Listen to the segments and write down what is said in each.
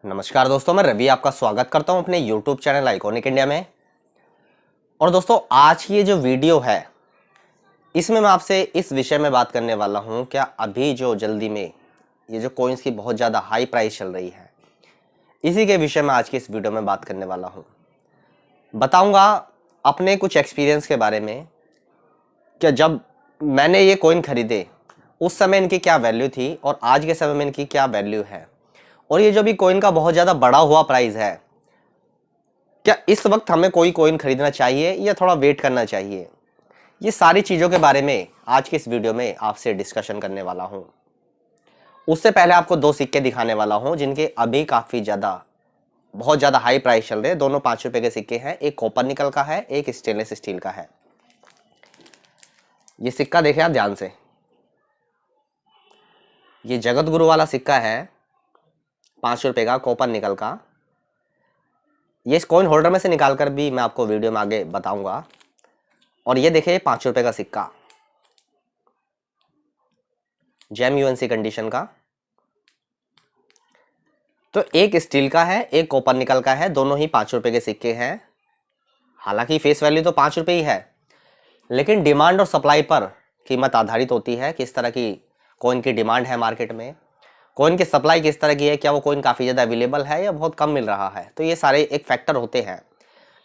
नमस्कार दोस्तों, मैं रवि आपका स्वागत करता हूं अपने YouTube चैनल आइकॉनिक इंडिया में। और दोस्तों, आज की ये जो वीडियो है इसमें मैं आपसे इस विषय में बात करने वाला हूं। क्या अभी जो जल्दी में ये जो कॉइन्स की बहुत ज़्यादा हाई प्राइस चल रही है, इसी के विषय में आज की इस वीडियो में बात करने वाला हूं। बताऊंगा अपने कुछ एक्सपीरियंस के बारे में। क्या जब मैंने ये कॉइन खरीदे उस समय इनकी क्या वैल्यू थी और आज के समय में इनकी क्या वैल्यू है, और ये जो भी कॉइन का बहुत ज़्यादा बढ़ा हुआ प्राइस है, क्या इस वक्त हमें कोई कॉइन खरीदना चाहिए या थोड़ा वेट करना चाहिए। ये सारी चीज़ों के बारे में आज की इस वीडियो में आपसे डिस्कशन करने वाला हूं। उससे पहले आपको दो सिक्के दिखाने वाला हूं जिनके अभी काफ़ी ज़्यादा बहुत ज़्यादा हाई प्राइस चल रहे हैं। दोनों 5 रुपए के सिक्के हैं। एक कॉपर निकल का है, एक स्टेनलेस स्टील का है। ये सिक्का देखें आप ध्यान से, ये जगत गुरु वाला सिक्का है, 5 रुपए का, कॉपर निकल का। ये इस कॉइन होल्डर में से निकालकर भी मैं आपको वीडियो में आगे बताऊंगा। और ये देखिए 5 रुपए का सिक्का, जेम यूएनसी कंडीशन का। तो एक स्टील का है, एक कॉपर निकल का है, दोनों ही 5 रुपए के सिक्के हैं। हालांकि फेस वैल्यू तो 5 रुपए ही है, लेकिन डिमांड और सप्लाई पर कीमत आधारित होती है। किस तरह की कॉइन की डिमांड है मार्केट में, कॉइन की सप्लाई किस तरह की है, क्या वो कॉइन काफ़ी ज़्यादा अवेलेबल है या बहुत कम मिल रहा है। तो ये सारे एक फैक्टर होते हैं।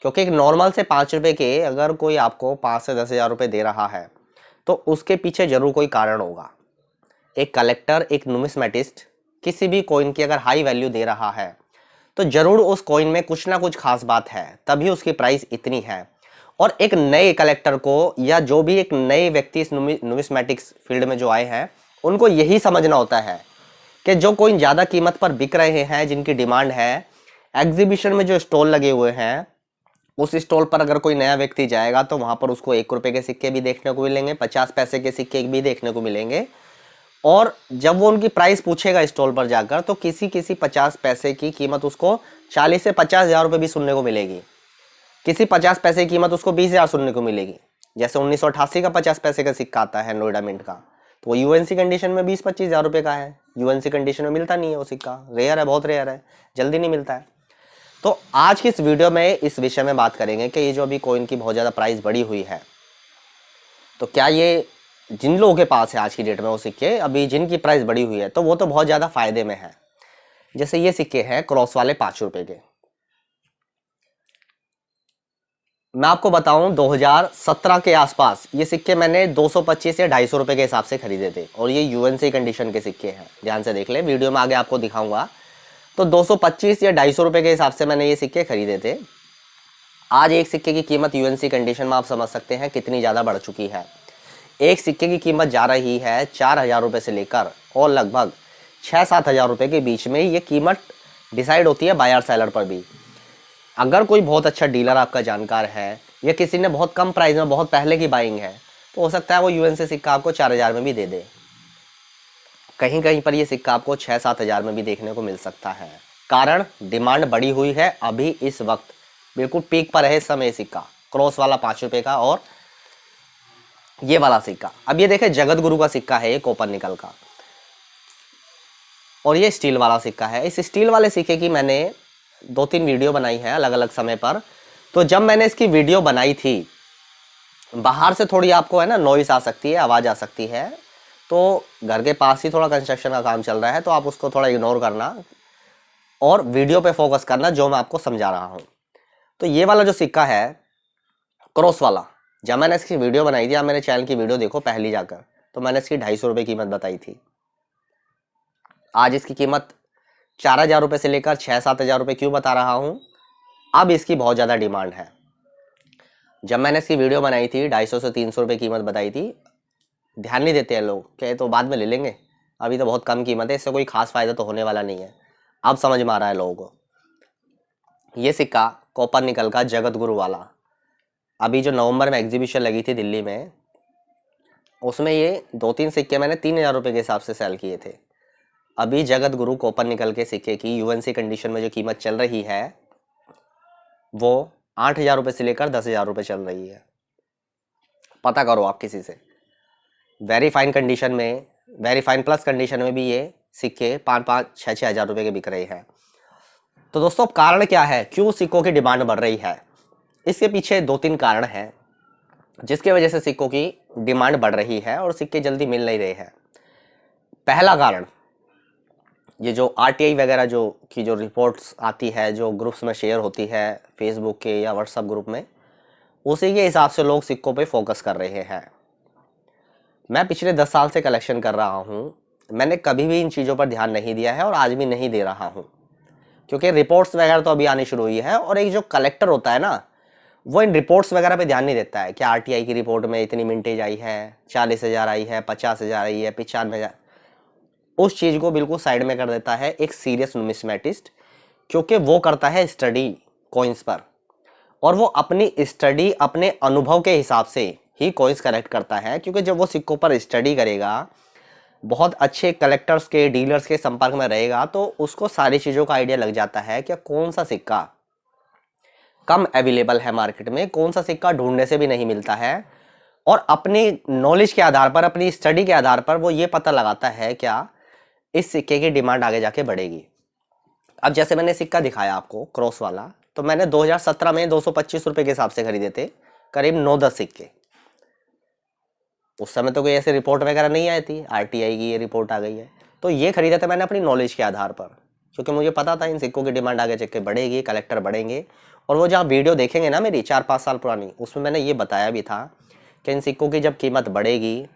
क्योंकि एक नॉर्मल से 5 रुपए के अगर कोई आपको 5 से 10 हज़ार रुपये दे रहा है तो उसके पीछे जरूर कोई कारण होगा। एक कलेक्टर, एक नुमिस्मेटिस्ट किसी भी कॉइन की अगर हाई वैल्यू दे रहा है तो जरूर उस कॉइन में कुछ ना कुछ खास बात है, तभी उसकी प्राइस इतनी है। और एक नए कलेक्टर को या जो भी एक नए व्यक्ति इस नुमिस्मेटिक्स फील्ड में जो आए हैं, उनको यही समझना होता है कि जो कॉइन ज़्यादा कीमत पर बिक रहे हैं, जिनकी डिमांड है, एग्जीबिशन में जो स्टॉल लगे हुए हैं, उस स्टॉल पर अगर कोई नया व्यक्ति जाएगा तो वहां पर उसको 1 रुपए के सिक्के भी देखने को मिलेंगे, 50 पैसे के सिक्के भी देखने को मिलेंगे। और जब वो उनकी प्राइस पूछेगा स्टॉल पर जाकर तो किसी किसी 50 पैसे की कीमत उसको 40 से 50 हज़ार रुपये भी सुनने को मिलेगी। किसी 50 पैसे की कीमत उसको 20 हज़ार सुनने को मिलेगी। जैसे 1988 का 50 पैसे का सिक्का आता है नोएडा मिंट का, तो वो यूएनसी कंडीशन में 20-25 हज़ार रुपये का है। यूएनसी कंडीशन में मिलता नहीं है वो सिक्का, रेयर है, बहुत रेयर है, जल्दी नहीं मिलता है। तो आज की इस वीडियो में इस विषय में बात करेंगे कि ये जो अभी कॉइन की बहुत ज़्यादा प्राइस बढ़ी हुई है, तो क्या ये जिन लोगों के पास है आज की डेट में वो सिक्के अभी जिनकी प्राइस बढ़ी हुई है तो वो तो बहुत ज़्यादा फायदे में है। जैसे ये सिक्के हैं क्रॉस वाले 5 रुपए के। मैं आपको बताऊं 2017 के आसपास ये सिक्के मैंने 225 या 250 रुपए के हिसाब से खरीदे थे, और ये यूएनसी कंडीशन के सिक्के हैं। ध्यान से देख ले, वीडियो में आगे आपको दिखाऊंगा। तो 225 या 250 रुपए के हिसाब से मैंने ये सिक्के खरीदे थे। आज एक सिक्के की कीमत यूएनसी कंडीशन में आप समझ सकते हैं कितनी ज़्यादा बढ़ चुकी है। एक सिक्के की कीमत जा रही है 4 हज़ार रुपये से लेकर और लगभग 6-7 हज़ार रुपये के बीच में। ये कीमत डिसाइड होती है बायर सेलर पर भी। अगर कोई बहुत अच्छा डीलर आपका जानकार है या किसी ने बहुत कम प्राइस में बहुत पहले की बाइंग है, तो हो सकता है वो यूएनसी सिक्का आपको 4 हज़ार में भी दे दे। कहीं कहीं पर ये सिक्का आपको 6-7 हज़ार में भी देखने को मिल सकता है। कारण डिमांड बढ़ी हुई है। अभी इस वक्त बिल्कुल पीक पर है इस समय सिक्का, क्रॉस वाला 5 रुपए का और ये वाला सिक्का। अब ये देखें जगत गुरु का सिक्का है, ये कॉपर निकल का, और ये स्टील वाला सिक्का है। इस स्टील वाले सिक्के की मैंने 2-3 वीडियो बनाई है अलग अलग समय पर। तो जब मैंने इसकी वीडियो बनाई थी, बाहर से थोड़ी आपको है ना नॉइस आ सकती है, आवाज़ आ सकती है। तो घर के पास ही थोड़ा कंस्ट्रक्शन का काम चल रहा है, तो आप उसको थोड़ा इग्नोर करना और वीडियो पे फोकस करना जो मैं आपको समझा रहा हूँ। तो ये वाला जो सिक्का है क्रॉस वाला, जब मैंने इसकी वीडियो बनाई थी, आप मेरे चैनल की वीडियो देखो पहली जाकर, तो मैंने इसकी 250 रुपये कीमत बताई थी। आज इसकी कीमत 4 हज़ार रुपये से लेकर 6-7 हज़ार रुपये क्यों बता रहा हूँ? अब इसकी बहुत ज़्यादा डिमांड है। जब मैंने इसकी वीडियो बनाई थी 250 से 300 रुपये कीमत बताई थी, ध्यान नहीं देते हैं लोग, कहे तो बाद में ले लेंगे, अभी तो बहुत कम कीमत है, इससे कोई खास फायदा तो होने वाला नहीं है। अब समझ में आ रहा है लोगों को। ये सिक्का कॉपर निकल का जगत गुरु वाला, अभी जो नवंबर में एग्जीबिशन लगी थी दिल्ली में, उसमें ये 2-3 सिक्के मैंने 3 हज़ार रुपये के हिसाब से सेल किए थे। अभी जगत गुरु कॉपर निकल के सिक्के की यूएनसी कंडीशन में जो कीमत चल रही है वो 8 हज़ार रुपये से लेकर 10 हज़ार रुपये चल रही है। पता करो आप किसी से। वेरी फाइन कंडीशन में, वेरी फाइन प्लस कंडीशन में भी ये सिक्के 5-5, 6-6 हज़ार रुपये के बिक रहे हैं। तो दोस्तों कारण क्या है, क्यों सिक्कों की डिमांड बढ़ रही है? इसके पीछे 2-3 कारण हैं जिसकी वजह से सिक्कों की डिमांड बढ़ रही है और सिक्के जल्दी मिल नहीं रहे हैं। पहला कारण, ये जो आरटीआई वगैरह जो रिपोर्ट्स आती है, जो ग्रुप्स में शेयर होती है फेसबुक के या व्हाट्सएप ग्रुप में, उसी के हिसाब से लोग सिक्कों पे फोकस कर रहे हैं। मैं पिछले 10 साल से कलेक्शन कर रहा हूँ, मैंने कभी भी इन चीज़ों पर ध्यान नहीं दिया है और आज भी नहीं दे रहा हूँ, क्योंकि रिपोर्ट्स वगैरह तो अभी आनी शुरू हुई है और एक जो कलेक्टर होता है ना, वो इन रिपोर्ट्स वगैरह पे ध्यान नहीं देता है कि आरटीआई की रिपोर्ट में इतनी मिंटेज आई है, 40,000 आई है, 50,000 आई है, 95,000, उस चीज़ को बिल्कुल साइड में कर देता है एक सीरियस नुमिस्मेटिस्ट, क्योंकि वो करता है स्टडी कॉइन्स पर और वो अपनी स्टडी अपने अनुभव के हिसाब से ही कॉइन्स कलेक्ट करता है। क्योंकि जब वो सिक्कों पर स्टडी करेगा, बहुत अच्छे कलेक्टर्स के डीलर्स के संपर्क में रहेगा, तो उसको सारी चीज़ों का आइडिया लग जाता है कि कौन सा सिक्का कम अवेलेबल है मार्केट में, कौन सा सिक्का ढूंढने से भी नहीं मिलता है, और अपनी नॉलेज के आधार पर, अपनी स्टडी के आधार पर वो ये पता लगाता है क्या इस सिक्के की डिमांड आगे जाके बढ़ेगी। अब जैसे मैंने सिक्का दिखाया आपको क्रॉस वाला, तो मैंने 2017 में 225 रुपये के हिसाब से खरीदे थे, करीब 9-10 सिक्के। उस समय तो कोई ऐसे रिपोर्ट वगैरह नहीं आई थी, आरटीआई की ये रिपोर्ट आ गई है, तो ये खरीदा था मैंने अपनी नॉलेज के आधार पर, क्योंकि मुझे पता था इन सिक्कों की डिमांड आगे चल के बढ़ेगी, कलेक्टर बढ़ेंगे। और वो जहाँ वीडियो देखेंगे ना मेरी 4-5 साल पुरानी, उसमें मैंने ये बताया भी था कि इन सिक्कों की जब कीमत बढ़ेगी,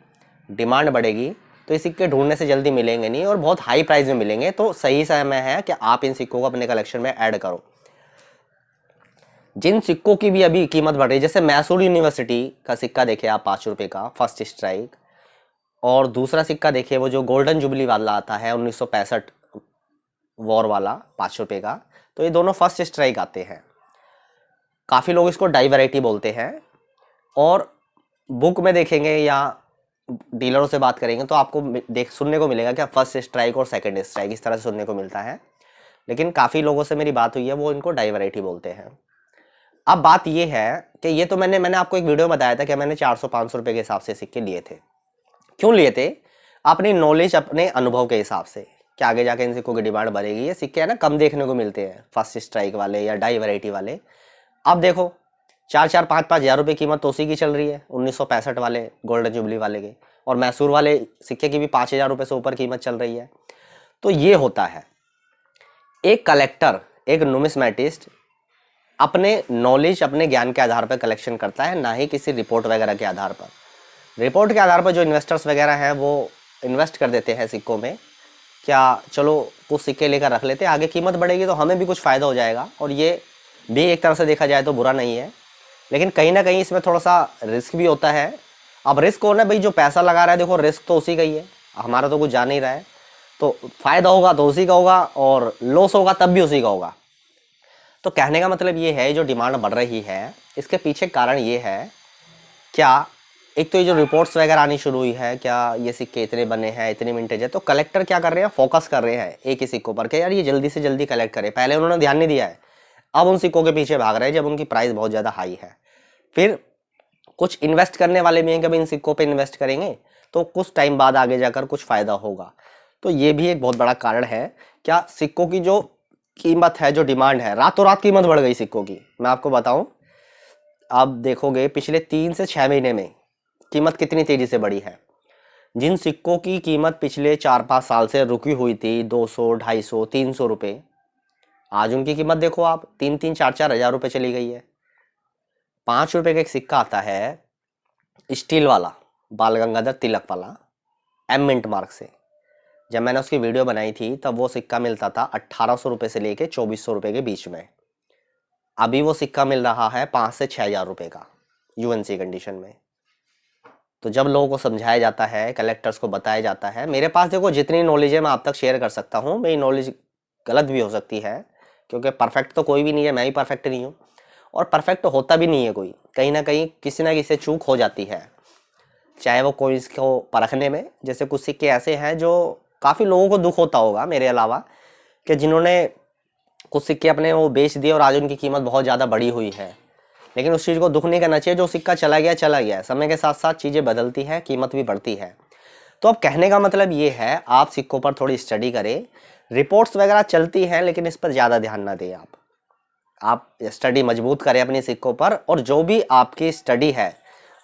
डिमांड बढ़ेगी, तो ये सिक्के ढूंढने से जल्दी मिलेंगे नहीं और बहुत हाई प्राइस में मिलेंगे। तो सही समय है कि आप इन सिक्कों को अपने कलेक्शन में ऐड करो। जिन सिक्कों की भी अभी कीमत बढ़ रही है, जैसे मैसूर यूनिवर्सिटी का सिक्का देखिए आप 5 रुपये का, फर्स्ट स्ट्राइक, और दूसरा सिक्का देखिए वो जो गोल्डन जुबली वाला आता है 1965 वॉर वाला 5 रुपये का, तो ये दोनों फर्स्ट स्ट्राइक आते हैं। काफ़ी लोग इसको डाई वैरायटी बोलते हैं, और बुक में देखेंगे या डीलरों से बात करेंगे तो आपको सुनने को मिलेगा कि फर्स्ट स्ट्राइक और सेकंड स्ट्राइक इस तरह से सुनने को मिलता है, लेकिन काफ़ी लोगों से मेरी बात हुई है, वो इनको डाई वैरायटी बोलते हैं। अब बात ये है कि ये तो मैंने आपको एक वीडियो में बताया था कि मैंने 400-500 रुपये के हिसाब से सिक्के लिए थे। क्यों लिए थे? अपनी नॉलेज, अपने अनुभव के हिसाब से कि आगे जाके इन सिक्कों की डिमांड बढ़ेगी। ये सिक्के है ना कम देखने को मिलते हैं, फर्स्ट स्ट्राइक वाले या डाई वैरायटी वाले। अब देखो 4-4, 5-5 हज़ार रुपये कीमत तो उसी की चल रही है 1965 वाले गोल्डन जुबली वाले के, और मैसूर वाले सिक्के की भी 5,000 रुपये से ऊपर कीमत चल रही है। तो ये होता है, एक कलेक्टर, एक नुमिस्मेटिस्ट अपने नॉलेज, अपने ज्ञान के आधार पर कलेक्शन करता है, ना ही किसी रिपोर्ट वगैरह के आधार पर। रिपोर्ट के आधार पर जो इन्वेस्टर्स वगैरह हैं वो इन्वेस्ट कर देते हैं सिक्कों में, क्या चलो कुछ सिक्के लेकर रख लेते हैं, आगे कीमत बढ़ेगी तो हमें भी कुछ फ़ायदा हो जाएगा, और ये भी एक तरह से देखा जाए तो बुरा नहीं है। लेकिन कहीं ना कहीं इसमें थोड़ा सा रिस्क भी होता है। अब रिस्क हो ना भाई, जो पैसा लगा रहा है, देखो रिस्क तो उसी का ही है, हमारा तो कुछ जा नहीं रहा है, तो फ़ायदा होगा तो उसी का होगा और लॉस होगा तब भी उसी का होगा। तो कहने का मतलब ये है, जो डिमांड बढ़ रही है इसके पीछे कारण ये है, क्या एक तो ये जो रिपोर्ट्स वगैरह आनी शुरू हुई है, क्या ये सिक्के इतने बने हैं, इतनी मिंटेज है, तो कलेक्टर क्या कर रहे हैं, फोकस कर रहे हैं एक ही सिक्कों पर कि यार ये जल्दी से जल्दी कलेक्ट करें। पहले उन्होंने ध्यान नहीं दिया है, अब उन सिक्कों के पीछे भाग रहे हैं जब उनकी प्राइस बहुत ज़्यादा हाई है। फिर कुछ इन्वेस्ट करने वाले भी हैं कि भाई इन सिक्कों पे इन्वेस्ट करेंगे तो कुछ टाइम बाद आगे जाकर कुछ फ़ायदा होगा। तो ये भी एक बहुत बड़ा कारण है। क्या सिक्कों की जो कीमत है, जो डिमांड है, रातों रात कीमत बढ़ गई सिक्कों की। मैं आपको बताऊं, आप देखोगे पिछले 3 से 6 महीने में कीमत कितनी तेज़ी से बढ़ी है। जिन सिक्कों की कीमत पिछले 4-5 साल से रुकी हुई थी 200, 250, 300 रुपये, आज उनकी कीमत देखो आप 3-3, 4-4 हज़ार रुपये चली गई है। 5 रुपये का एक सिक्का आता है स्टील वाला, बाल गंगाधर तिलक वाला, एम मिंट मार्क से। जब मैंने उसकी वीडियो बनाई थी तब वो सिक्का मिलता था 1800 रुपये से लेके 2400 रुपये के बीच में। अभी वो सिक्का मिल रहा है 5 से 6 हज़ार रुपये का यूएनसी कंडीशन में। तो जब लोगों को समझाया जाता है, कलेक्टर्स को बताया जाता है, मेरे पास देखो जितनी नॉलेज है मैं आप तक शेयर कर सकता हूँ। मेरी नॉलेज गलत भी हो सकती है, क्योंकि परफेक्ट तो कोई भी नहीं है, मैं भी परफेक्ट नहीं हूँ, और परफेक्ट होता भी नहीं है कोई, कहीं ना कहीं किसी ना किसी से चूक हो जाती है, चाहे वो कोई इसको परखने में। जैसे कुछ सिक्के ऐसे हैं जो काफ़ी लोगों को दुख होता होगा मेरे अलावा, कि जिन्होंने कुछ सिक्के अपने वो बेच दिए और आज उनकी कीमत बहुत ज़्यादा बढ़ी हुई है। लेकिन उस चीज़ को दुख नहीं करना चाहिए, जो सिक्का चला गया चला गया, समय के साथ साथ चीज़ें बदलती हैं, कीमत भी बढ़ती है। तो अब कहने का मतलब ये है, आप सिक्कों पर थोड़ी स्टडी करें, रिपोर्ट्स वगैरह चलती हैं, लेकिन इस पर ज़्यादा ध्यान ना दें आप स्टडी मजबूत करें अपनी सिक्कों पर, और जो भी आपकी स्टडी है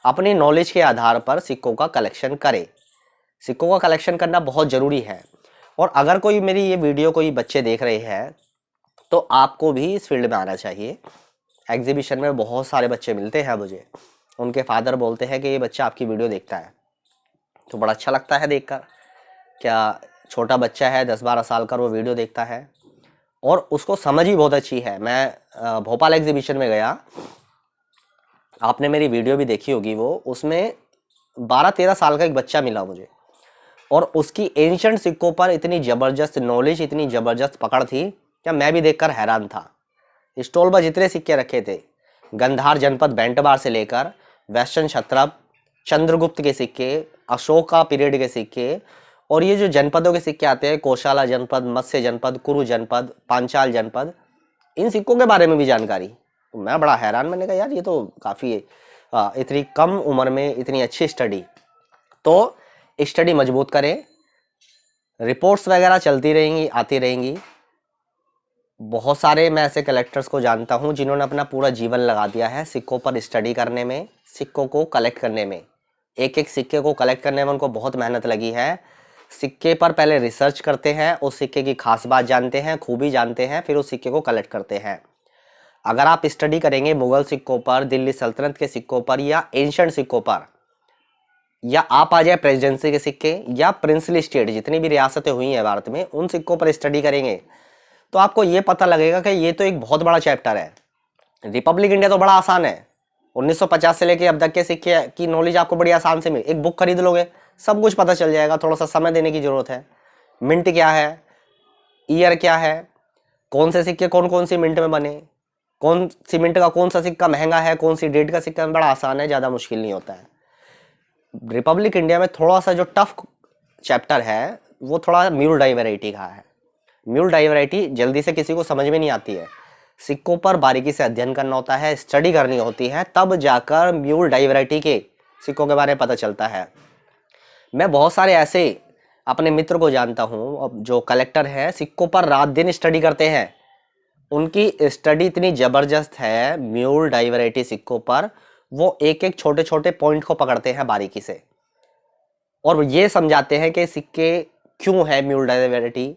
अपनी नॉलेज के आधार पर सिक्कों का कलेक्शन करें। सिक्कों का कलेक्शन करना बहुत ज़रूरी है। और अगर कोई मेरी ये वीडियो कोई बच्चे देख रहे हैं तो आपको भी इस फील्ड में आना चाहिए। एग्जीबिशन में बहुत सारे बच्चे मिलते हैं मुझे, उनके फादर बोलते हैं कि ये बच्चा आपकी वीडियो देखता है, तो बड़ा अच्छा लगता है देखकर। क्या छोटा बच्चा है 10-12 साल का, वो वीडियो देखता है और उसको समझ ही बहुत अच्छी है। मैं भोपाल एग्जीबिशन में गया, आपने मेरी वीडियो भी देखी होगी, वो उसमें 12-13 साल का एक बच्चा मिला मुझे, और उसकी एंशिएंट सिक्कों पर इतनी ज़बरदस्त नॉलेज, इतनी ज़बरदस्त पकड़ थी, क्या मैं भी देखकर हैरान था। स्टॉल पर जितने सिक्के रखे थे, गंधार जनपद बैंटबार से लेकर वेस्टर्न क्षत्रप, चंद्रगुप्त के सिक्के, अशोका पीरियड के सिक्के, और ये जो जनपदों के सिक्के आते हैं, कोशाला जनपद, मत्स्य जनपद, कुरु जनपद, पांचाल जनपद, इन सिक्कों के बारे में भी जानकारी। तो मैं बड़ा हैरान, मैंने कहा यार ये तो काफ़ी इतनी कम उम्र में इतनी अच्छी स्टडी। तो स्टडी मजबूत करें, रिपोर्ट्स वगैरह चलती रहेंगी, आती रहेंगी। बहुत सारे मैं ऐसे कलेक्टर्स को जानता हूं जिन्होंने अपना पूरा जीवन लगा दिया है सिक्कों पर स्टडी करने में, सिक्कों को कलेक्ट करने में। एक एक सिक्के को कलेक्ट करने में उनको बहुत मेहनत लगी है। सिक्के पर पहले रिसर्च करते हैं, उस सिक्के की खास बात जानते हैं, खूबी जानते हैं, फिर उस सिक्के को कलेक्ट करते हैं। अगर आप स्टडी करेंगे मुगल सिक्कों पर, दिल्ली सल्तनत के सिक्कों पर, या एंशिएंट सिक्कों पर, या आप आ जाए प्रेसिडेंसी के सिक्के या प्रिंसली स्टेट, जितनी भी रियासतें हुई हैं भारत में, उन सिक्कों पर स्टडी करेंगे तो आपको ये पता लगेगा कि ये तो एक बहुत बड़ा चैप्टर है। रिपब्लिक इंडिया तो बड़ा आसान है, 1950 से लेके अब तक के सिक्के की नॉलेज आपको बड़ी आसान से मिले। एक बुक खरीद लोगे, सब कुछ पता चल जाएगा। थोड़ा सा समय देने की जरूरत है। मिंट क्या है, ईयर क्या है, कौन से सिक्के कौन कौन सी मिंट में बने, कौन सी मिंट का कौन सा सिक्का महंगा है, कौन सी डेट का सिक्का, बड़ा आसान है, ज़्यादा मुश्किल नहीं होता है। रिपब्लिक इंडिया में थोड़ा सा जो टफ चैप्टर है वो थोड़ा म्यूल डाई वैरायटी का है। म्यूल डाई वैरायटी जल्दी से किसी को समझ में नहीं आती है। सिक्कों पर बारीकी से अध्ययन करना होता है, स्टडी करनी होती है, तब जाकर म्यूल डाई वैरायटी के सिक्कों के बारे में पता चलता है। मैं बहुत सारे ऐसे अपने मित्र को जानता हूँ जो कलेक्टर हैं, सिक्कों पर रात दिन स्टडी करते हैं। उनकी स्टडी इतनी ज़बरदस्त है म्यूल डाई वैरायटी सिक्कों पर, वो एक एक छोटे छोटे पॉइंट को पकड़ते हैं बारीकी से, और ये समझाते हैं कि सिक्के क्यों है म्यूल डाई वैरायटी,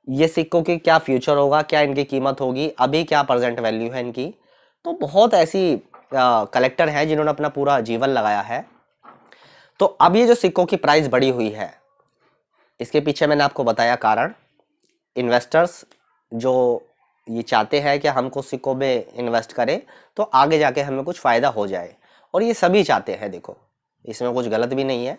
ये सिक्कों की क्या फ्यूचर होगा, क्या इनकी कीमत होगी, अभी क्या प्रेजेंट वैल्यू है इनकी। तो बहुत ऐसी कलेक्टर हैं जिन्होंने अपना पूरा जीवन लगाया है। तो अब ये जो सिक्कों की प्राइस बढ़ी हुई है, इसके पीछे मैंने आपको बताया कारण। इन्वेस्टर्स जो ये चाहते हैं कि हमको सिक्कों में इन्वेस्ट करें तो आगे जाके हमें कुछ फ़ायदा हो जाए, और ये सभी चाहते हैं। देखो, इसमें कुछ गलत भी नहीं है।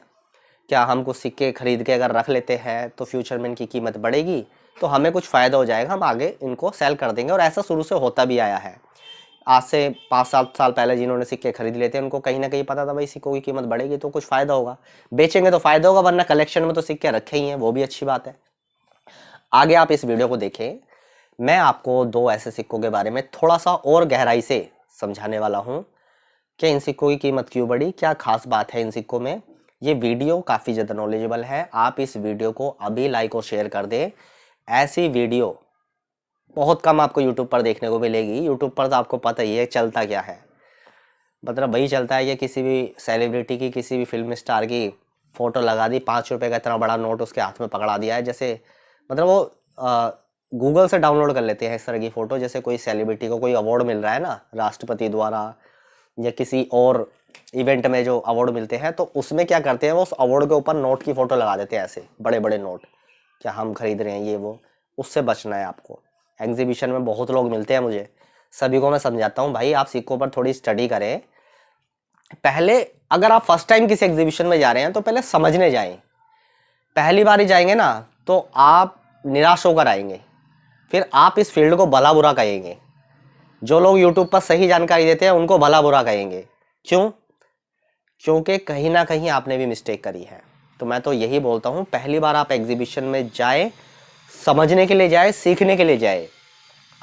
क्या हम कुछ सिक्के खरीद के अगर रख लेते हैं तो फ्यूचर में इनकी कीमत बढ़ेगी, तो हमें कुछ फ़ायदा हो जाएगा, हम आगे इनको सेल कर देंगे। और ऐसा शुरू से होता भी आया है। आज से 5-7 साल पहले जिन्होंने सिक्के खरीद लेते हैं, उनको कहीं ना कहीं पता था भाई सिक्कों की कीमत बढ़ेगी तो कुछ फ़ायदा होगा, बेचेंगे तो फ़ायदा होगा, वरना कलेक्शन में तो सिक्के रखे ही हैं, वो भी अच्छी बात है। आगे आप इस वीडियो को देखें, मैं आपको 2 ऐसे सिक्कों के बारे में थोड़ा सा और गहराई से समझाने वाला हूँ कि इन सिक्कों की कीमत क्यों बढ़ी, क्या खास बात है इन सिक्कों में। ये वीडियो काफ़ी ज़्यादा नॉलेजेबल है। आप इस वीडियो को अभी लाइक और शेयर कर दें। ऐसी वीडियो बहुत कम आपको यूट्यूब पर देखने को मिलेगी। यूट्यूब पर तो आपको पता ही है चलता क्या है, मतलब वही चलता है कि किसी भी सेलिब्रिटी की, किसी भी फिल्म स्टार की फ़ोटो लगा दी, 5 रुपये का इतना बड़ा नोट उसके हाथ में पकड़ा दिया है, जैसे मतलब वो गूगल से डाउनलोड कर लेते हैं इस तरह की फ़ोटो, जैसे कोई सेलिब्रिटी को कोई अवार्ड मिल रहा है ना राष्ट्रपति द्वारा, या किसी और इवेंट में जो अवार्ड मिलते हैं, तो उसमें क्या करते हैं, वो उस अवार्ड के ऊपर नोट की फ़ोटो लगा देते हैं, ऐसे बड़े बड़े नोट, क्या हम खरीद रहे हैं ये वो। उससे बचना है आपको। एग्जीबिशन में बहुत लोग मिलते हैं मुझे, सभी को मैं समझाता हूँ भाई आप सिक्कों पर थोड़ी स्टडी करें। पहले अगर आप फर्स्ट टाइम किसी एग्जीबिशन में जा रहे हैं तो पहले समझने जाएं। पहली बार ही जाएंगे ना तो आप निराश होकर आएंगे, फिर आप इस फील्ड को भला बुरा कहेंगे। जो लोग यूट्यूब पर सही जानकारी देते हैं उनको भला बुरा कहेंगे। क्यों? क्योंकि कहीं ना कहीं आपने भी मिस्टेक करी है। तो मैं तो यही बोलता हूँ, पहली बार आप एग्जीबिशन में जाए, समझने के लिए जाए, सीखने के लिए जाए,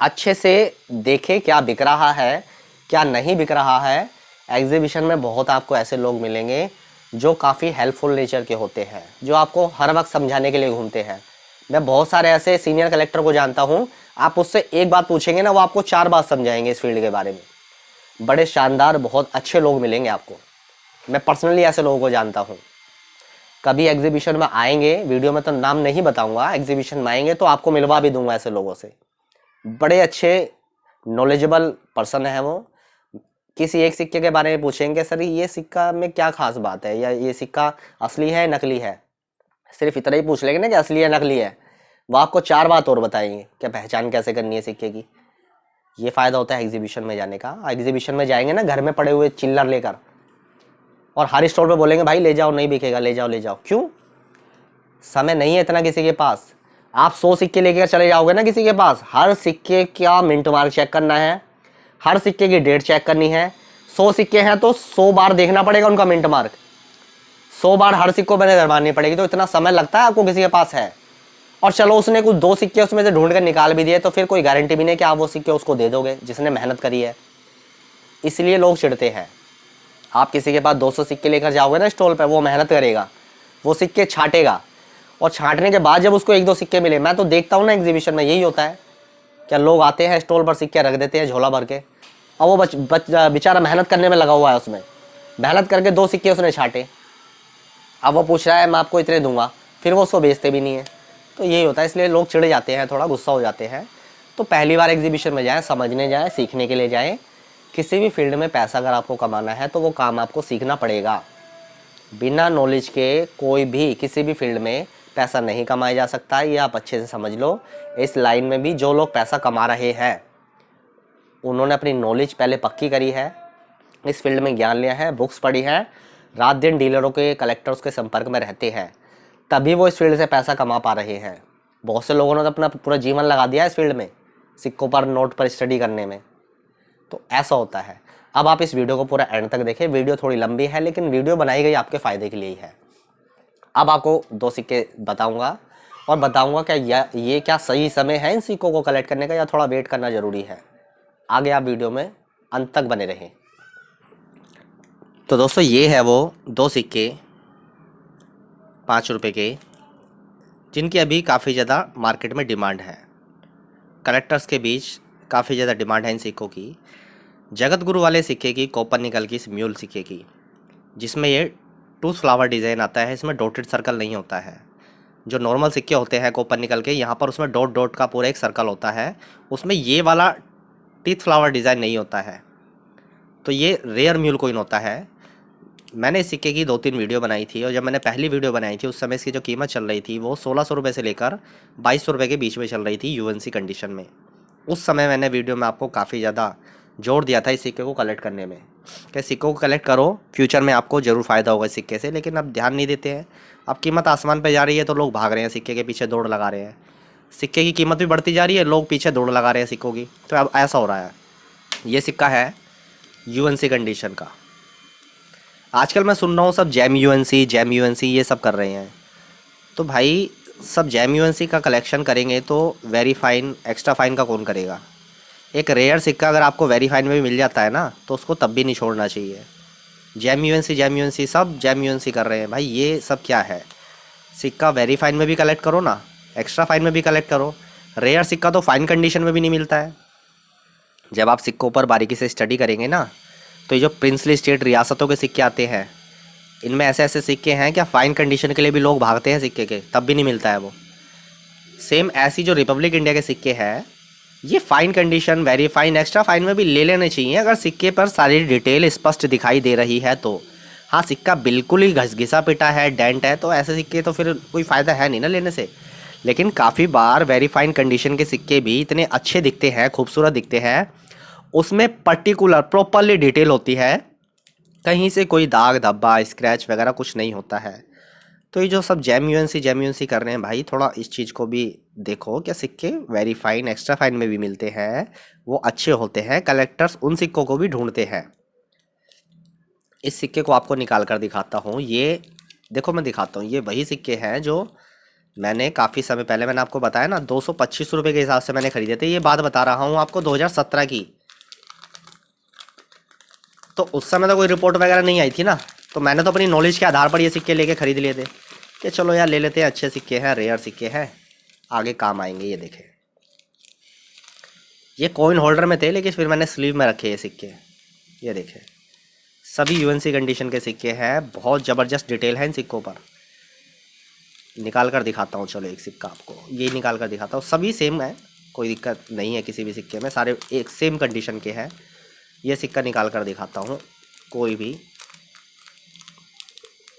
अच्छे से देखें क्या बिक रहा है, क्या नहीं बिक रहा है। एग्जीबिशन में बहुत आपको ऐसे लोग मिलेंगे जो काफ़ी हेल्पफुल नेचर के होते हैं, जो आपको हर वक्त समझाने के लिए घूमते हैं। मैं बहुत सारे ऐसे सीनियर कलेक्टर को जानता हूँ, आप उससे एक बात पूछेंगे ना, वो आपको 4 बात समझाएंगे इस फील्ड के बारे में। बड़े शानदार बहुत अच्छे लोग मिलेंगे आपको, मैं पर्सनली ऐसे लोगों को जानता हूँ। कभी एग्जीबिशन में आएंगे, वीडियो में तो नाम नहीं बताऊंगा, एग्जीबिशन में आएंगे तो आपको मिलवा भी दूंगा ऐसे लोगों से। बड़े अच्छे नॉलेजेबल पर्सन है वो। किसी एक सिक्के के बारे में पूछेंगे, सर ये सिक्का में क्या खास बात है, या ये सिक्का असली है नकली है, सिर्फ इतना ही पूछ लेंगे ना कि असली है नकली है, वो आपको 4 बात और बताएंगे क्या पहचान कैसे करनी है सिक्के की। ये फायदा होता है एग्जीबिशन में जाने का। एग्जीबिशन में जाएंगे ना घर में पड़े हुए चिल्लर लेकर, और हर स्टोर पे बोलेंगे भाई ले जाओ, नहीं बिकेगा, ले जाओ ले जाओ। क्यों? समय नहीं है इतना किसी के पास। आप 100 सिक्के लेकर चले जाओगे ना किसी के पास, हर सिक्के का मिंट मार्क चेक करना है, हर सिक्के की डेट चेक करनी है। 100 सिक्के हैं तो 100 बार देखना पड़ेगा उनका मिंट मार्क, 100 बार हर सिक्कों पर नजर मारनी पड़ेगी। तो इतना समय लगता है आपको किसी के पास है। और चलो उसने कुछ 2 सिक्के उसमें से ढूंढ कर निकाल भी दिए, तो फिर कोई गारंटी भी नहीं कि आप वो सिक्के उसको दे दोगे जिसने मेहनत करी है। इसलिए लोग चिढ़ते हैं। आप किसी के पास 200 सिक्के लेकर जाओगे ना स्टॉल पर, वो मेहनत करेगा, वो सिक्के छाटेगा, और छाटने के बाद जब उसको 1-2 सिक्के मिले, मैं तो देखता हूँ ना एग्जीबिशन में यही होता है। क्या लोग आते हैं स्टॉल पर सिक्के रख देते हैं झोला भर के, और वो बेचारा मेहनत करने में लगा हुआ है, उसमें मेहनत करके 2 सिक्के उसने छाटे, अब वो पूछ रहा है मैं आपको इतने दूंगा, फिर वो उसको बेचते भी नहीं है। तो यही होता है, इसलिए लोग चिढ़ जाते हैं, थोड़ा गुस्सा हो जाते हैं। तो पहली बार एग्जीबिशन में जाएँ, समझने जाएँ, सीखने के लिए जाएँ। किसी भी फील्ड में पैसा अगर आपको कमाना है तो वो काम आपको सीखना पड़ेगा। बिना नॉलेज के कोई भी किसी भी फील्ड में पैसा नहीं कमाया जा सकता, ये आप अच्छे से समझ लो। इस लाइन में भी जो लोग पैसा कमा रहे हैं उन्होंने अपनी नॉलेज पहले पक्की करी है, इस फील्ड में ज्ञान लिया है, बुक्स पढ़ी है, रात दिन डीलरों के कलेक्टर्स के संपर्क में रहते हैं, तभी वो इस फील्ड से पैसा कमा पा रहे हैं। बहुत से लोगों ने तो अपना पूरा जीवन लगा दिया इस फील्ड में, सिक्कों पर नोट पर स्टडी करने में। तो ऐसा होता है। अब आप इस वीडियो को पूरा एंड तक देखें, वीडियो थोड़ी लंबी है लेकिन वीडियो बनाई गई आपके फ़ायदे के लिए ही है। अब आपको 2 सिक्के बताऊंगा और बताऊंगा क्या ये क्या सही समय है इन सिक्कों को कलेक्ट करने का, या थोड़ा वेट करना ज़रूरी है। आगे आप वीडियो में अंत तक बने रहें। तो दोस्तों ये है वो 2 सिक्के 5 रुपये के, जिनकी अभी काफ़ी ज़्यादा मार्केट में डिमांड है, कलेक्टर्स के बीच काफ़ी ज़्यादा डिमांड है इन सिक्कों की। जगत गुरु वाले सिक्के की, कॉपर निकल की, इस म्यूल सिक्के की, जिसमें ये टूथ फ्लावर डिज़ाइन आता है, इसमें डॉटेड सर्कल नहीं होता है। जो नॉर्मल सिक्के होते हैं कॉपर निकल के, यहाँ पर उसमें डॉट डॉट का पूरा एक सर्कल होता है, उसमें ये वाला टीथ फ्लावर डिज़ाइन नहीं होता है। तो ये रेयर म्यूल कॉइन होता है। मैंने इस सिक्के की 2-3 वीडियो बनाई थी, और जब मैंने पहली वीडियो बनाई थी उस समय इसकी जो कीमत चल रही थी वो 1600 रुपये से लेकर 2200 रुपये के बीच में चल रही थी यूएनसी कंडीशन में। उस समय मैंने वीडियो में आपको काफ़ी ज़्यादा जोर दिया था इस सिक्के को कलेक्ट करने में, कि सिक्कों को कलेक्ट करो, फ्यूचर में आपको ज़रूर फ़ायदा होगा इस सिक्के से। लेकिन अब ध्यान नहीं देते हैं। अब कीमत आसमान पे जा रही है तो लोग भाग रहे हैं, सिक्के के पीछे दौड़ लगा रहे हैं। सिक्के की कीमत भी बढ़ती जा रही है, लोग पीछे दौड़ लगा रहे हैं सिक्कों की। तो अब ऐसा हो रहा है। ये सिक्का है यूएनसी कंडीशन का। आजकल मैं सुन रहा हूँ सब जैम यूएनसी ये सब कर रहे हैं। तो भाई सब जैम यूएनसी का कलेक्शन करेंगे तो वेरी फाइन एक्स्ट्रा फाइन का कौन करेगा? एक रेयर सिक्का अगर आपको वेरी फाइन में भी मिल जाता है ना, तो उसको तब भी नहीं छोड़ना चाहिए। जैम यूएनसी सब जैम यूएनसी कर रहे हैं। भाई ये सब क्या है? सिक्का वेरी फाइन में भी कलेक्ट करो ना, एक्स्ट्रा फाइन में भी कलेक्ट करो। रेयर सिक्का तो फाइन कंडीशन में भी नहीं मिलता है। जब आप सिक्कों पर बारीकी से स्टडी करेंगे ना, तो ये जो प्रिंसली स्टेट रियासतों के सिक्के आते हैं, इनमें ऐसे ऐसे सिक्के हैं क्या फाइन कंडीशन के लिए भी लोग भागते हैं सिक्के के, तब भी नहीं मिलता है वो। सेम ऐसी जो रिपब्लिक इंडिया के सिक्के हैं, ये fine condition, very fine, extra fine में भी ले लेने चाहिए अगर सिक्के पर सारी डिटेल स्पष्ट दिखाई दे रही है तो। हाँ, सिक्का बिल्कुल ही घिसा पिटा है, डेंट है, तो ऐसे सिक्के तो फिर कोई फ़ायदा है नहीं ना लेने से। लेकिन काफ़ी बार वेरी फाइन कंडीशन के सिक्के भी इतने अच्छे दिखते हैं, खूबसूरत दिखते हैं, उसमें पर्टिकुलर प्रॉपरली डिटेल होती है, कहीं से कोई दाग धब्बा स्क्रैच वगैरह कुछ नहीं होता है। तो ये जो सब जैम यूएनसी कर रहे हैं भाई, थोड़ा इस चीज़ को भी देखो। क्या सिक्के वेरी फाइन एक्स्ट्रा फाइन में भी मिलते हैं, वो अच्छे होते हैं, कलेक्टर्स उन सिक्कों को भी ढूंढते हैं। इस सिक्के को आपको निकाल कर दिखाता हूँ। ये देखो, मैं दिखाता हूँ, ये वही सिक्के हैं जो मैंने काफ़ी समय पहले मैंने आपको बताया ना, 225 रुपये के हिसाब से मैंने खरीदे थे। ये बात बता रहा हूँ आपको 2017 की। तो उस समय तो कोई रिपोर्ट वगैरह नहीं आई थी ना, तो मैंने तो अपनी नॉलेज के आधार पर ये सिक्के लेके ख़रीद लिए थे कि चलो यार ले लेते हैं, अच्छे सिक्के हैं, रेयर सिक्के हैं, आगे काम आएंगे। ये देखें, ये कॉइन होल्डर में थे लेकिन फिर मैंने स्लीव में रखे ये सिक्के। ये देखें, सभी यूएनसी कंडीशन के सिक्के हैं, बहुत ज़बरदस्त डिटेल है इन सिक्कों पर। निकाल कर दिखाता हूँ, चलो एक सिक्का आपको ये निकाल कर दिखाता हूँ। सभी सेम है, कोई दिक्कत नहीं है किसी भी सिक्के में, सारे एक सेम कंडीशन के हैं। ये सिक्का निकाल कर दिखाता हूँ, कोई भी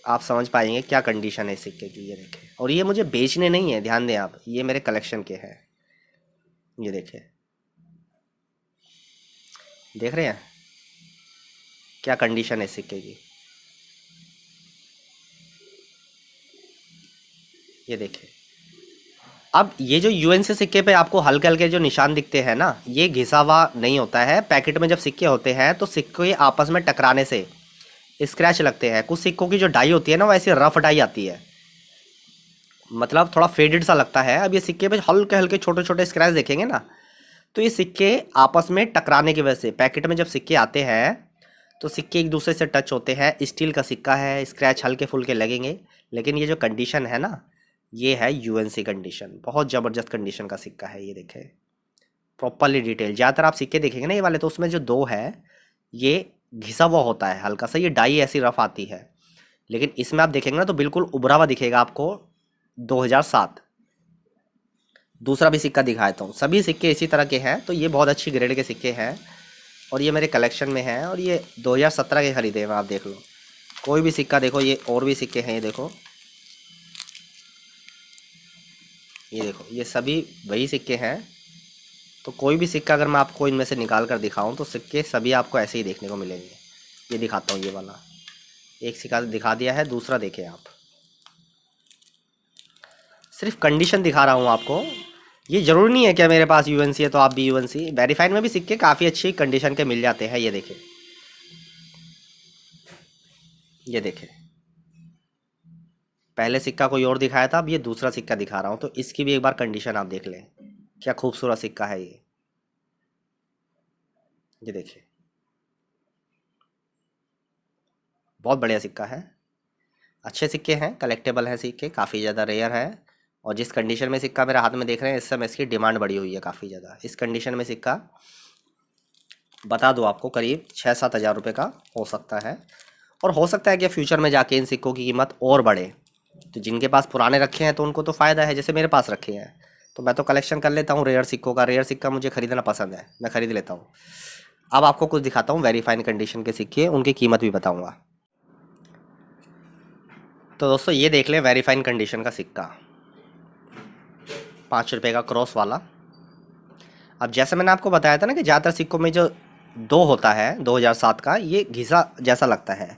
आप समझ पाएंगे क्या कंडीशन है इस सिक्के की। ये देखें, और ये मुझे बेचने नहीं है, ध्यान दें आप, ये मेरे कलेक्शन के हैं। ये देखें, देख रहे हैं क्या कंडीशन है इस सिक्के की। ये देखें, अब ये जो यूएनसी सिक्के पे आपको हल्के हल्के जो निशान दिखते हैं ना, ये घिसा हुआ नहीं होता है। पैकेट में जब सिक्के होते हैं तो सिक्के आपस में टकराने से स्क्रैच लगते हैं। कुछ सिक्कों की जो डाई होती है ना, वो ऐसी रफ डाई आती है, मतलब थोड़ा फेडेड सा लगता है। अब ये सिक्के पे हल्के हल्के छोटे छोटे स्क्रैच देखेंगे ना, तो ये सिक्के आपस में टकराने की वजह से, पैकेट में जब सिक्के आते हैं तो सिक्के एक दूसरे से टच होते हैं। स्टील का सिक्का है, स्क्रैच हल्के फुल्के लगेंगे, लेकिन ये जो कंडीशन है ना, ये है यूएनसी कंडीशन, बहुत ज़बरदस्त कंडीशन का सिक्का है। ये देखें प्रॉपरली डिटेल। ज़्यादातर आप सिक्के देखेंगे ना ये वाले, तो उसमें जो दो है ये घिसा हुआ होता है हल्का सा, ये डाई ऐसी रफ आती है। लेकिन इसमें आप देखेंगे ना तो बिल्कुल उभरा हुआ दिखेगा आपको, 2007। दूसरा भी सिक्का दिखाता हूँ, सभी सिक्के इसी तरह के हैं, तो ये बहुत अच्छी ग्रेड के सिक्के हैं और ये मेरे कलेक्शन में हैं। और ये 2017 के खरीदे हैं, आप देख लो कोई भी सिक्का देखो। ये और भी सिक्के हैं, ये देखो, ये देखो, ये सभी वही सिक्के हैं। तो कोई भी सिक्का अगर मैं आपको इनमें से निकाल कर दिखाऊं तो सिक्के सभी आपको ऐसे ही देखने को मिलेंगे। ये दिखाता हूँ, ये वाला एक सिक्का दिखा दिया है, दूसरा देखें आप, सिर्फ कंडीशन दिखा रहा हूँ आपको। ये ज़रूरी नहीं है कि मेरे पास यूएनसी है तो आप भी यूएनसी। वेरीफाइड में भी सिक्के काफ़ी अच्छी कंडीशन के मिल जाते हैं। ये देखें, ये देखें, पहले सिक्का कोई और दिखाया था, अब ये दूसरा सिक्का दिखा रहा हूँ, तो इसकी भी एक बार कंडीशन आप देख लें, क्या खूबसूरत सिक्का है ये। ये देखिए, बहुत बढ़िया सिक्का है, अच्छे सिक्के हैं, कलेक्टेबल हैं सिक्के, काफ़ी ज़्यादा रेयर है। और जिस कंडीशन में सिक्का मेरे हाथ में देख रहे हैं, इस समय इसकी डिमांड बढ़ी हुई है काफ़ी ज़्यादा। इस कंडीशन में सिक्का बता दो आपको करीब 6-7 हज़ार रुपये का हो सकता है। और हो सकता है कि फ्यूचर में जाके इन सिक्कों की कीमत और बढ़े। तो जिनके पास पुराने रखे हैं तो उनको तो फ़ायदा है, जैसे मेरे पास रखे हैं, तो मैं तो कलेक्शन कर लेता हूँ रेयर सिक्कों का। रेयर सिक्का मुझे ख़रीदना पसंद है, मैं ख़रीद लेता हूँ। अब आपको कुछ दिखाता हूँ वेरीफाइड कंडीशन के सिक्के, उनकी कीमत भी बताऊँगा। तो दोस्तों ये देख लें वेरीफाइड कंडीशन का सिक्का, 5 रुपये का क्रॉस वाला। अब जैसे मैंने आपको बताया था ना कि ज़्यादातर सिक्कों में जो 2 होता है 2007 का, ये घिसा जैसा लगता है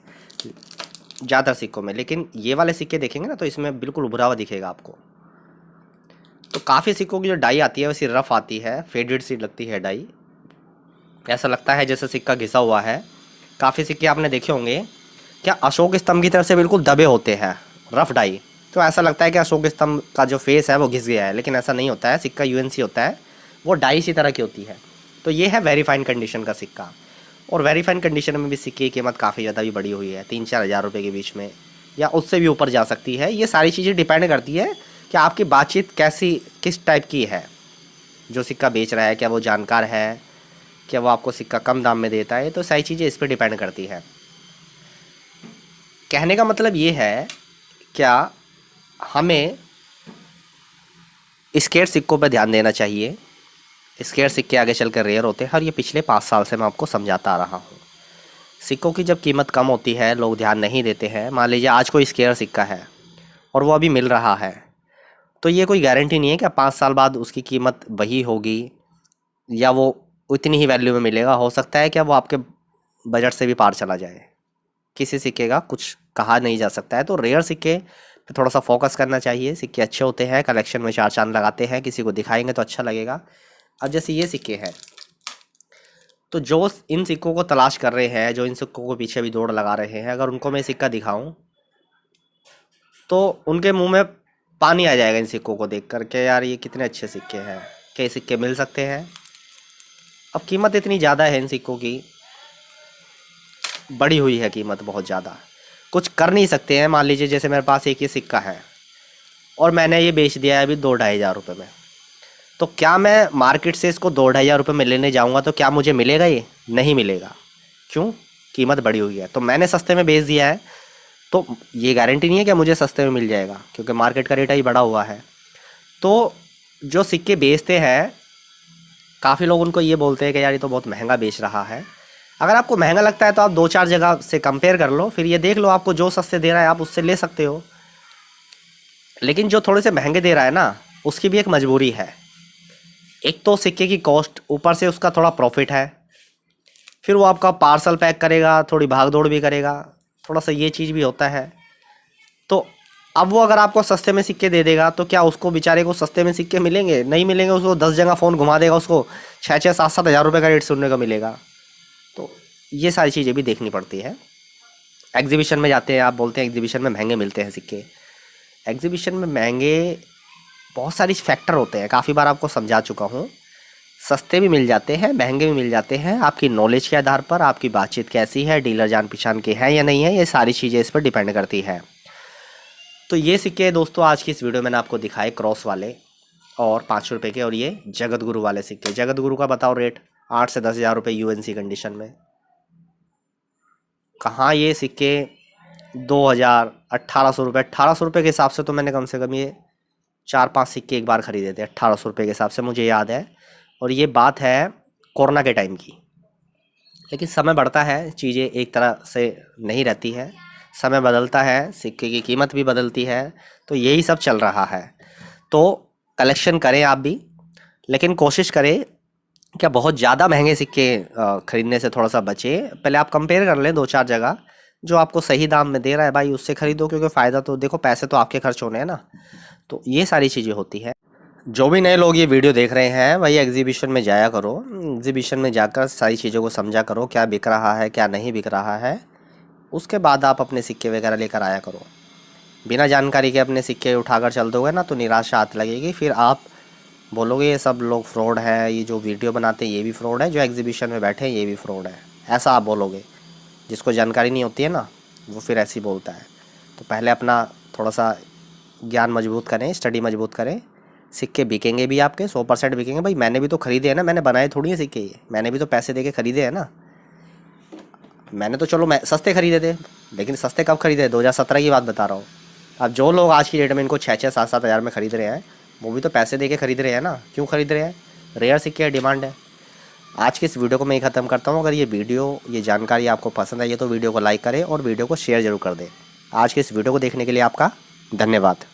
ज़्यादातर सिक्कों में, लेकिन ये वाले सिक्के देखेंगे ना तो इसमें बिल्कुल उभरा हुआ दिखेगा आपको। तो काफ़ी सिक्कों की जो डाई आती है वैसी रफ़ आती है, फेडेड सी लगती है डाई, ऐसा लगता है जैसे सिक्का घिसा हुआ है। काफ़ी सिक्के आपने देखे होंगे क्या अशोक स्तंभ की तरफ से बिल्कुल दबे होते हैं, रफ डाई, तो ऐसा लगता है कि अशोक स्तंभ का जो फेस है वो घिस गया है, लेकिन ऐसा नहीं होता है। सिक्का यूएनसी होता है, वो डाई सी तरह की होती है। तो ये है वेरीफाइड कंडीशन का सिक्का। और वेरीफाइड कंडीशन में भी सिक्के की कीमत काफ़ी ज़्यादा भी बढ़ी हुई है, 3-4 हज़ार रुपये के बीच में, या उससे भी ऊपर जा सकती है। ये सारी चीज़ें डिपेंड करती है कि आपकी बातचीत कैसी, किस टाइप की है। जो सिक्का बेच रहा है, क्या वो जानकार है, क्या वो आपको सिक्का कम दाम में देता है, तो सारी चीज़ें इस पर डिपेंड करती है। कहने का मतलब ये है, क्या हमें स्केयर सिक्कों पर ध्यान देना चाहिए। स्केयर सिक्के आगे चलकर रेयर होते हैं, और ये पिछले 5 साल से मैं आपको समझाता आ रहा हूँ। सिक्कों की जब कीमत कम होती है लोग ध्यान नहीं देते हैं। मान लीजिए आज कोई स्केयर सिक्का है और वो अभी मिल रहा है, तो ये कोई गारंटी नहीं है कि 5 साल बाद उसकी कीमत वही होगी या वो उतनी ही वैल्यू में मिलेगा। हो सकता है क्या वो आपके बजट से भी पार चला जाए। किसी सिक्के का कुछ कहा नहीं जा सकता है। तो रेयर सिक्के पे थोड़ा सा फोकस करना चाहिए। सिक्के अच्छे होते हैं, कलेक्शन में 4 चांद लगाते हैं, किसी को दिखाएंगे तो अच्छा लगेगा। अब जैसे ये सिक्के हैं, तो जो इन सिक्कों को तलाश कर रहे हैं, जो इन सिक्कों को पीछे भी दौड़ लगा रहे हैं, अगर उनको मैं सिक्का दिखाऊं तो उनके मुंह में पानी आ जाएगा इन सिक्कों को देख कर के, यार ये कितने अच्छे सिक्के हैं, क्या सिक्के मिल सकते हैं। अब कीमत इतनी ज़्यादा है इन सिक्कों की, बढ़ी हुई है कीमत बहुत ज़्यादा, कुछ कर नहीं सकते हैं। मान लीजिए जैसे मेरे पास एक ये सिक्का है, और मैंने ये बेच दिया है अभी 2-2,500 रुपये में। तो क्या मैं मार्केट से इसको 2-2,500 रुपये में लेने जाऊँगा तो क्या मुझे मिलेगा? ये नहीं मिलेगा। क्यों? कीमत बढ़ी हुई है। तो मैंने सस्ते में बेच दिया है, तो ये गारंटी नहीं है कि मुझे सस्ते में मिल जाएगा, क्योंकि मार्केट का रेट ही बढ़ा हुआ है। तो जो सिक्के बेचते हैं, काफ़ी लोग उनको ये बोलते हैं कि यार ये तो बहुत महंगा बेच रहा है। अगर आपको महंगा लगता है तो आप 2-4 जगह से कंपेयर कर लो, फिर ये देख लो आपको जो सस्ते दे रहा है आप उससे ले सकते हो। लेकिन जो थोड़े से महंगे दे रहा है ना, उसकी भी एक मजबूरी है। एक तो सिक्के की कॉस्ट, ऊपर से उसका थोड़ा प्रॉफिट है, फिर वो आपका पार्सल पैक करेगा, थोड़ी भाग दौड़ भी करेगा, थोड़ा सा ये चीज़ भी होता है। तो अब वो अगर आपको सस्ते में सिक्के दे देगा तो क्या उसको बेचारे को सस्ते में सिक्के मिलेंगे? नहीं मिलेंगे। उसको 10 जगह फ़ोन घुमा देगा, उसको 6-6, 7-7 हज़ार रुपये का रेट सुनने को मिलेगा। तो ये सारी चीज़ें भी देखनी पड़ती है। एग्जीबिशन में जाते हैं, आप बोलते हैं एग्जीबिशन में महंगे मिलते हैं सिक्के। एग्जीबिशन में महंगे बहुत सारी फैक्टर होते हैं, काफ़ी बार आपको समझा चुका हूँ। सस्ते भी मिल जाते हैं, महंगे भी मिल जाते हैं, आपकी नॉलेज के आधार पर, आपकी बातचीत कैसी है, डीलर जान पहचान के हैं या नहीं है, ये सारी चीज़ें इस पर डिपेंड करती है। तो ये सिक्के दोस्तों आज की इस वीडियो में मैंने आपको दिखाए, क्रॉस वाले और 5 रुपये के, और ये जगत गुरु वाले सिक्के। जगत गुरु का बताओ रेट 8 से 10 हज़ार रुपये यूएनसी कंडीशन में। कहाँ ये सिक्के 2,000, 1,800 रुपये, 1,800 रुपये के हिसाब से तो मैंने कम से कम ये 4-5 सिक्के एक बार ख़रीदे थे 1,800 रुपये के हिसाब से, मुझे याद है। और ये बात है कोरोना के टाइम की। लेकिन समय बढ़ता है, चीज़ें एक तरह से नहीं रहती है, समय बदलता है, सिक्के की कीमत भी बदलती है, तो यही सब चल रहा है। तो कलेक्शन करें आप भी, लेकिन कोशिश करें क्या बहुत ज़्यादा महंगे सिक्के ख़रीदने से थोड़ा सा बचें। पहले आप कंपेयर कर लें 2-4 जगह, जो आपको सही दाम में दे रहा है भाई उससे ख़रीदो, क्योंकि फ़ायदा तो देखो, पैसे तो आपके खर्च होने हैं ना। तो ये सारी चीज़ें होती है। जो भी नए लोग ये वीडियो देख रहे हैं भाई, एग्जीबिशन में जाया करो, एग्जीबिशन में जाकर सारी चीज़ों को समझा करो, क्या बिक रहा है क्या नहीं बिक रहा है। उसके बाद आप अपने सिक्के वगैरह लेकर आया करो। बिना जानकारी के अपने सिक्के उठाकर चल दोगे ना तो निराशा आती लगेगी, फिर आप बोलोगे ये सब लोग फ्रॉड है, ये जो वीडियो बनाते हैं ये भी फ्रॉड है, जो एग्जीबिशन में बैठे हैं ये भी फ्रॉड है, ऐसा आप बोलोगे। जिसको जानकारी नहीं होती है ना, वो फिर ऐसे ही बोलता है। तो पहले अपना थोड़ा सा ज्ञान मजबूत करें, स्टडी मजबूत करें। सिक्के बिकेंगे भी आपके, 100% बिकेंगे भाई। मैंने भी तो ख़रीदे हैं ना, मैंने बनाए थोड़ी है सिक्के, ये मैंने भी तो पैसे दे के ख़रीदे हैं ना। मैंने तो चलो मैं सस्ते ख़रीदे थे, लेकिन सस्ते कब ख़रीदे? 2017 की बात बता रहा हूँ। अब जो लोग आज की डेट में इनको 6-6, 7-7 हज़ार में ख़रीद रहे हैं, वो भी तो पैसे दे के ख़रीद रहे हैं ना। क्यों ख़रीद रहे हैं? रेयर सिक्के डिमांड है। आज की इस वीडियो को मैं ख़त्म करता हूँ। अगर ये जानकारी आपको पसंद आई है तो वीडियो को लाइक करें और वीडियो को शेयर ज़रूर कर दें। आज की इस वीडियो को देखने के लिए आपका धन्यवाद।